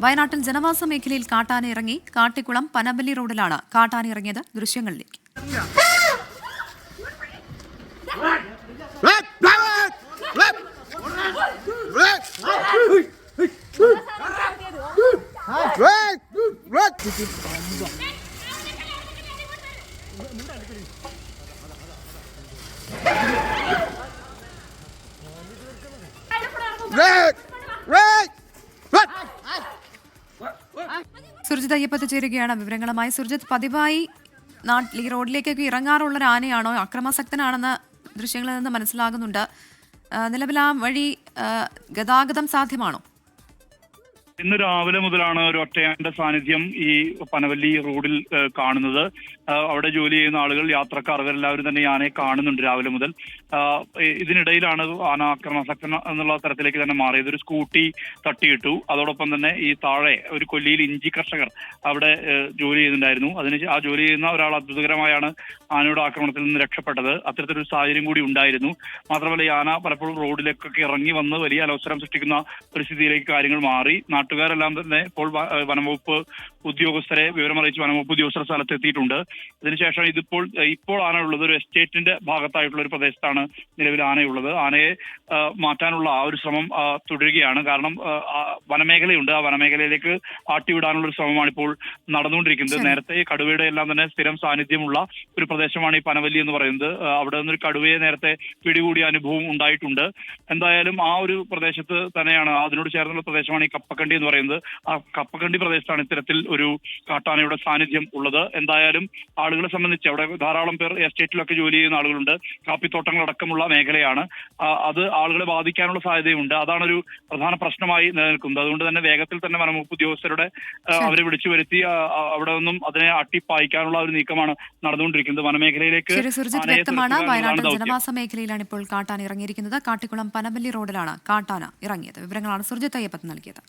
വയനാട്ടിൽ ജനവാസ മേഖലയിൽ കാട്ടാന ഇറങ്ങി. കാട്ടിക്കുളം പനമ്പള്ളി റോഡിലാണ് കാട്ടാന ഇറങ്ങിയത്. ദൃശ്യങ്ങളിലേക്ക്. സുർജിത് അയ്യപ്പത്ത് ചേരുകയാണ് വിവരങ്ങളുമായി. സുർജിത്, പതിവായി ഈ റോഡിലേക്കൊക്കെ ഇറങ്ങാറുള്ള ഒരു ആനയാണോ? അക്രമാസക്തനാണെന്ന് ദൃശ്യങ്ങളിൽ നിന്ന് മനസ്സിലാകുന്നുണ്ട്. നിലവിൽ ആ വഴി ഗതാഗതം സാധ്യമാണോ? ഇന്ന് രാവിലെ മുതലാണ് ഒരു ഒറ്റയാന്റെ സാന്നിധ്യം ഈ പനവല്ലി റോഡിൽ കാണുന്നത്. അവിടെ ജോലി ചെയ്യുന്ന ആളുകൾ, യാത്രക്കാർ, അവരെല്ലാവരും തന്നെ ഈ ആനയെ കാണുന്നുണ്ട് രാവിലെ മുതൽ. ഇതിനിടയിലാണ് ആന ആക്രമണാസക്തൻ എന്നുള്ള തരത്തിലേക്ക് തന്നെ മാറിയത്. ഒരു സ്കൂട്ടി തട്ടിയിട്ടു. അതോടൊപ്പം തന്നെ ഈ താഴെ ഒരു കൊല്ലിയിൽ ഇഞ്ചി കർഷകർ അവിടെ ജോലി ചെയ്യുന്നുണ്ടായിരുന്നു. ആ ജോലി ചെയ്യുന്ന ഒരാൾ അത്ഭുതകരമായാണ് ആനയുടെ ആക്രമണത്തിൽ നിന്ന് രക്ഷപ്പെട്ടത്. അത്തരത്തിലൊരു സാഹചര്യം കൂടി ഉണ്ടായിരുന്നു. മാത്രമല്ല, ഈ ആന പലപ്പോഴും റോഡിലേക്കൊക്കെ ഇറങ്ങി വന്ന് വലിയ അലോസരം സൃഷ്ടിക്കുന്ന പരിസ്ഥിതിയിലേക്ക് കാര്യങ്ങൾ മാറി. നാട്ടുകാരെല്ലാം തന്നെ ഇപ്പോൾ വനംവകുപ്പ് ഉദ്യോഗസ്ഥരെ വിവരമറിയിച്ച് വനംവകുപ്പ് ഉദ്യോഗസ്ഥർ സ്ഥലത്തെത്തിയിട്ടുണ്ട്. ഇതിനുശേഷം ഇപ്പോൾ ആനയുള്ളത് ഒരു എസ്റ്റേറ്റിന്റെ ഭാഗത്തായിട്ടുള്ള ഒരു പ്രദേശത്താണ് നിലവിൽ ആനയുള്ളത്. ആനയെ മാറ്റാനുള്ള ആ ഒരു ശ്രമം തുടരുകയാണ്. കാരണം വനമേഖലയുണ്ട്. ആ വനമേഖലയിലേക്ക് ആട്ടിവിടാനുള്ള ഒരു ശ്രമമാണ് ഇപ്പോൾ നടന്നുകൊണ്ടിരിക്കുന്നത്. നേരത്തെ കടുവയുടെ എല്ലാം തന്നെ സ്ഥിരം സാന്നിധ്യമുള്ള ഒരു പ്രദേശമാണ് ഈ പനവല്ലി എന്ന് പറയുന്നത്. അവിടെ നിന്നൊരു കടുവയെ നേരത്തെ പിടികൂടിയ അനുഭവം ഉണ്ടായിട്ടുണ്ട്. എന്തായാലും ആ ഒരു പ്രദേശത്ത് തന്നെയാണ്, അതിനോട് ചേർന്നുള്ള പ്രദേശമാണ് ഈ കപ്പക്കണ്ടി എന്ന് പറയുന്നത്. ആ കപ്പക്കണ്ടി പ്രദേശത്താണ് ഇത്തരത്തിൽ ഒരു കാട്ടാനയുടെ സാന്നിധ്യം ഉള്ളത്. എന്തായാലും ആളുകളെ സംബന്ധിച്ച് അവിടെ ധാരാളം പേർ എസ്റ്റേറ്റിലൊക്കെ ജോലി ചെയ്യുന്ന ആളുകളുണ്ട്. കാപ്പിത്തോട്ടങ്ങളടക്കമുള്ള മേഖലയാണ്. അത് ആളുകളെ ബാധിക്കാനുള്ള സാധ്യതയുണ്ട്. അതാണൊരു പ്രധാന പ്രശ്നമായി നിലനിൽക്കുന്നത്. അതുകൊണ്ട് തന്നെ വേഗത്തിൽ തന്നെ വനംവകുപ്പ് ഉദ്യോഗസ്ഥരുടെ അവരെ വിളിച്ചു വരുത്തി അവിടെ നിന്നും അതിനെ അട്ടിപ്പായിക്കാനുള്ള ഒരു നീക്കമാണ് നടന്നുകൊണ്ടിരിക്കുന്നത്. വനമേഖലയിലേക്ക് വയനാട്ടിൽ ജനവാസ മേഖലയിലാണ് ഇപ്പോൾ കാട്ടാന ഇറങ്ങിയിരിക്കുന്നത്. കാട്ടിക്കുളം പനമ്പള്ളി റോഡിലാണ് കാട്ടാന ഇറങ്ങിയത്. വിവരങ്ങളാണ് സുർജിത് അയ്യപ്പത്ത് നൽകിയത്.